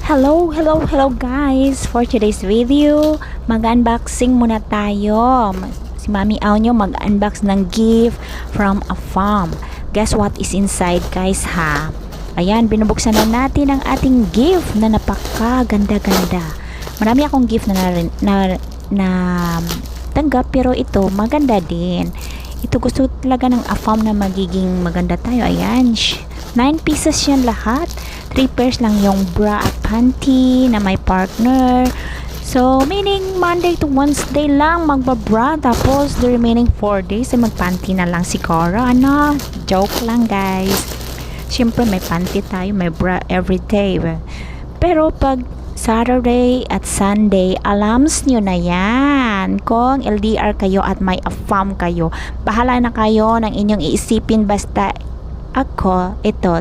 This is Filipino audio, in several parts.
Hello guys! For today's video, mag-unboxing muna tayo. Si Mami Au nyo mag-unbox ng gift from a farm. Guess what is inside guys ha? Ayan, binubuksan na natin ang ating gift na napaka-ganda-ganda. Marami akong gift na tanggap pero ito maganda din. Ito gusto talaga ng a farm na magiging maganda tayo. Ayan, 9 pieces yan lahat. 3 pairs lang yung bra at panty na may partner. So, meaning Monday to Wednesday lang magbabra. Tapos, the remaining 4 days ay magpanty na lang siguro. Ano? Joke lang guys. Siyempre, may panty tayo, may bra everyday. Pero, pag Saturday at Sunday, alams nyo na yan. Kung LDR kayo at may AFAM kayo, bahala na kayo ng inyong iisipin. Basta ako, ito,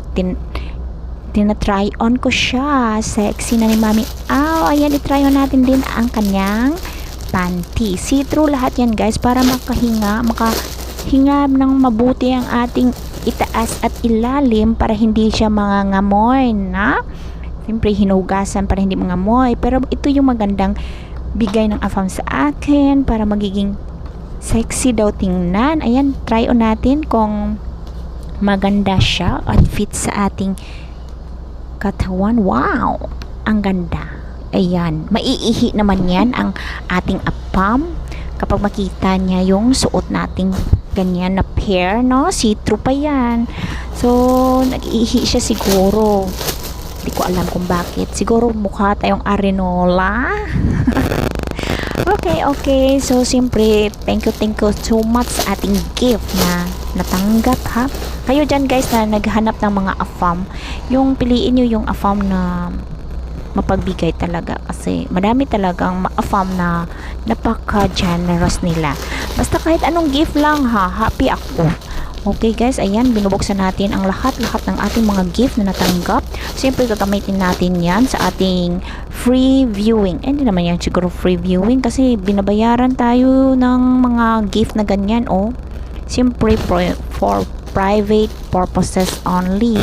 tinatry on ko siya. Sexy na ni Mami Au. Ayan, itry on natin din ang kanyang panty. See-through lahat yan guys para makahinga ng mabuti ang ating itaas at ilalim para hindi siya mangangamoy na. Siyempre hinugasan para hindi mangamoy. Pero ito yung magandang bigay ng AFAM sa akin para magiging sexy daw tingnan. Ayan, try on natin kung maganda siya at fit sa ating katawan. Wow! Ang ganda. Ayan. Maiihi naman yan ang ating AFAM kapag makita niya yung suot nating ganyan na pair, no? See-through pa yan. So, nag-iihi siya siguro. Hindi ko alam kung bakit. Siguro mukha tayong arenola. Okay. So, siyempre, thank you so much sa ating gift na natanggap ha. Kayo dyan guys na naghanap ng mga AFAM, yung piliin nyo yung AFAM na mapagbigay talaga kasi madami talagang AFAM na napaka-generous nila. Basta kahit anong gift lang ha, happy ako. Okay guys, ayan, binubuksan natin ang lahat-lahat ng ating mga gift na natanggap. Siyempre, gagamitin natin yan sa ating free viewing. Hindi naman yan siguro free viewing kasi binabayaran tayo ng mga gift na ganyan, oh. Siyempre, for private purposes only.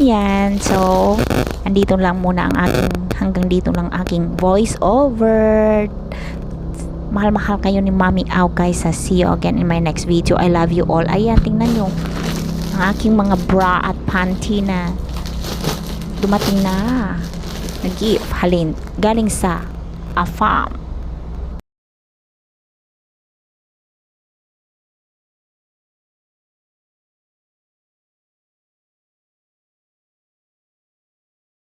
Yan. So, hanggang dito lang aking voice over. Mahal-mahal kayo ni Mami Au guys. See you again in my next video. I love you all. Ayan, tingnan nyo. Ang aking mga bra at panty na dumating na. Nag-gift. Galing sa AFAM.